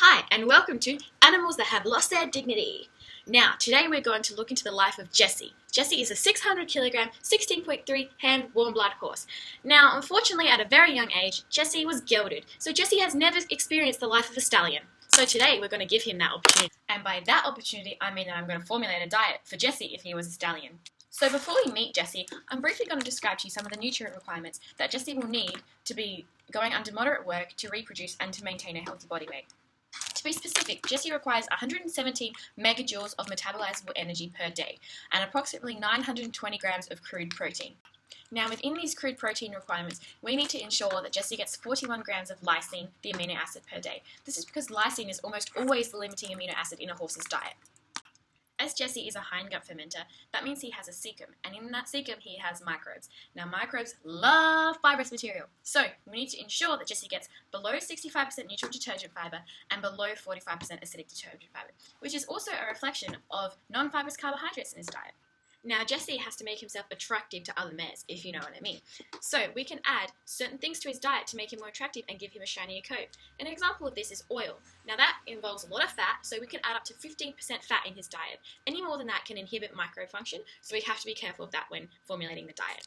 Hi, and welcome to Animals That Have Lost Their Dignity. Now, today we're going to look into the life of Jessie. Jessie is a 600 kilogram, 16.3 hand warm blood horse. Now, unfortunately, at a very young age, Jessie was gelded, so Jessie has never experienced the life of a stallion. So today we're going to give him that opportunity. And by that opportunity, I mean that I'm going to formulate a diet for Jessie if he was a stallion. So before we meet Jessie, I'm briefly going to describe to you some of the nutrient requirements that Jessie will need to be going under moderate work to reproduce and to maintain a healthy body weight. To be specific, Jessie requires 117 megajoules of metabolizable energy per day and approximately 920 grams of crude protein. Now, within these crude protein requirements, we need to ensure that Jessie gets 41 grams of lysine, the amino acid, per day. This is because lysine is almost always the limiting amino acid in a horse's diet. As Jessie is a hindgut fermenter, that means he has a cecum, and in that cecum he has microbes. Now, microbes love fibrous material, so we need to ensure that Jessie gets below 65% neutral detergent fiber and below 45% acidic detergent fiber, which is also a reflection of non-fibrous carbohydrates in his diet. Now, Jessie has to make himself attractive to other mares, if you know what I mean. So, we can add certain things to his diet to make him more attractive and give him a shinier coat. An example of this is oil. Now, that involves a lot of fat, so we can add up to 15% fat in his diet. Any more than that can inhibit microfunction, so we have to be careful of that when formulating the diet.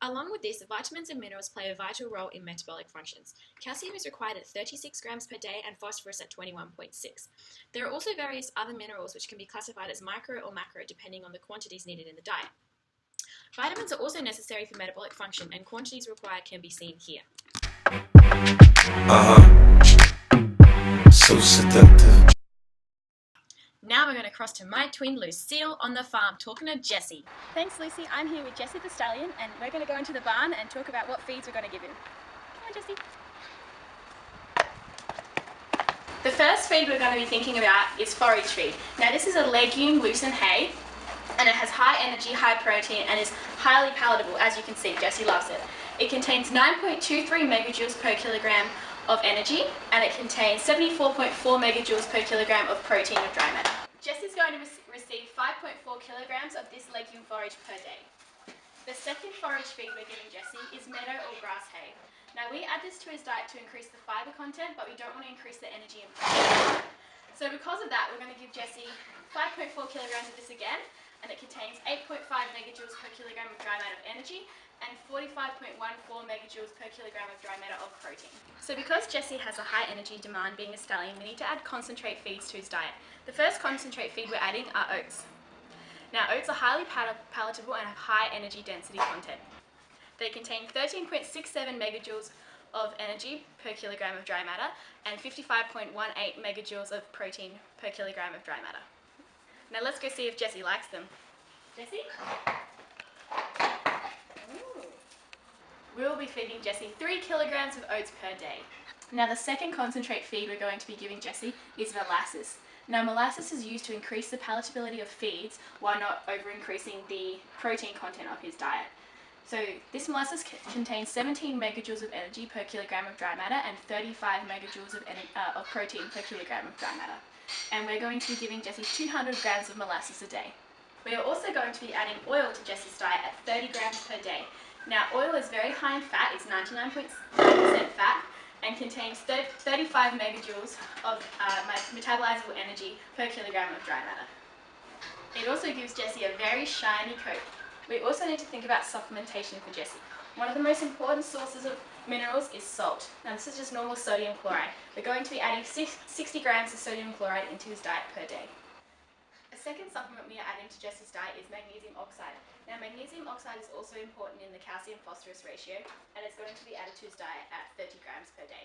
Along with this, vitamins and minerals play a vital role in metabolic functions. Calcium is required at 36 grams per day and phosphorus at 21.6. There are also various other minerals which can be classified as micro or macro depending on the quantities needed in the diet. Vitamins are also necessary for metabolic function, and quantities required can be seen here. So seductive. Now we're going to cross to my twin Lucille on the farm talking to Jessie. Thanks, Lucy. I'm here with Jessie the stallion, and we're going to go into the barn and talk about what feeds we're going to give him. Come on, Jessie. The first feed we're going to be thinking about is forage feed. Now, this is a legume lucerne hay, and it has high energy, high protein, and is highly palatable. As you can see, Jessie loves it. It contains 9.23 megajoules per kilogram of energy, and it contains 74.4 megajoules per kilogram of protein of dry matter. Jessie's going to receive 5.4 kilograms of this legume forage per day. The second forage feed we're giving Jessie is meadow or grass hay. Now, we add this to his diet to increase the fiber content, but we don't want to increase the energy and protein. So because of that, we're going to give Jessie 5.4 kilograms of this again, and it contains 8.5 megajoules per kilogram of dry matter of energy and 45.14 megajoules per kilogram of dry matter of protein. So because Jessie has a high energy demand being a stallion, we need to add concentrate feeds to his diet. The first concentrate feed we're adding are oats. Now, oats are highly palatable and have high energy density content. They contain 13.67 megajoules of energy per kilogram of dry matter and 55.18 megajoules of protein per kilogram of dry matter. Now let's go see if Jessie likes them. Jessie? We will be feeding Jessie 3 kilograms of oats per day. Now, the second concentrate feed we're going to be giving Jessie is molasses. Now, molasses is used to increase the palatability of feeds while not over-increasing the protein content of his diet. So this contains 17 megajoules of energy per kilogram of dry matter and 35 megajoules of protein per kilogram of dry matter. And we're going to be giving Jessie 200 grams of molasses a day. We are also going to be adding oil to Jessie's diet at 30 grams per day. Now, oil is very high in fat, it's 99.9% fat, and contains 35 megajoules of metabolizable energy per kilogram of dry matter. It also gives Jessie a very shiny coat. We also need to think about supplementation for Jessie. One of the most important sources of minerals is salt. Now, this is just normal sodium chloride. We're going to be adding 60 grams of sodium chloride into his diet per day. A second supplement we are adding to Jessie's diet is magnesium oxide. Now, magnesium oxide is also important in the calcium-phosphorus ratio, and it's going to be added to his diet at 30 grams per day.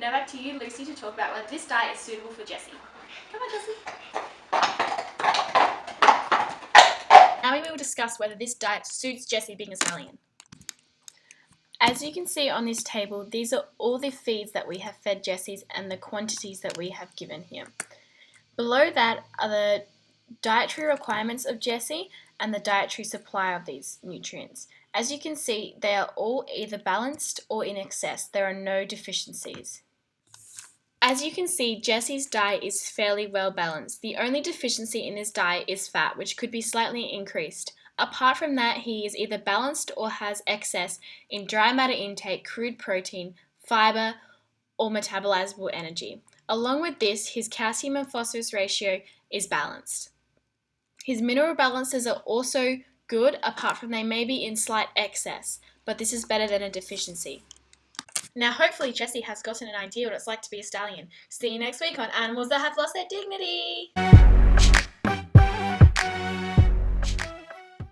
Now back to you, Lucy, to talk about whether this diet is suitable for Jessie. Come on, Jessie. Now we will discuss whether this diet suits Jessie being a stallion. As you can see on this table, these are all the feeds that we have fed Jessie's and the quantities that we have given him. Below that are the dietary requirements of Jessie and the dietary supply of these nutrients. As you can see, they are all either balanced or in excess. There are no deficiencies. As you can see, Jessie's diet is fairly well balanced. The only deficiency in his diet is fat, which could be slightly increased. Apart from that, he is either balanced or has excess in dry matter intake, crude protein, fiber, or metabolizable energy. Along with this, his calcium and phosphorus ratio is balanced. His mineral balances are also good, apart from they may be in slight excess, but this is better than a deficiency. Now, hopefully, Jessie has gotten an idea what it's like to be a stallion. See you next week on Animals That Have Lost Their Dignity.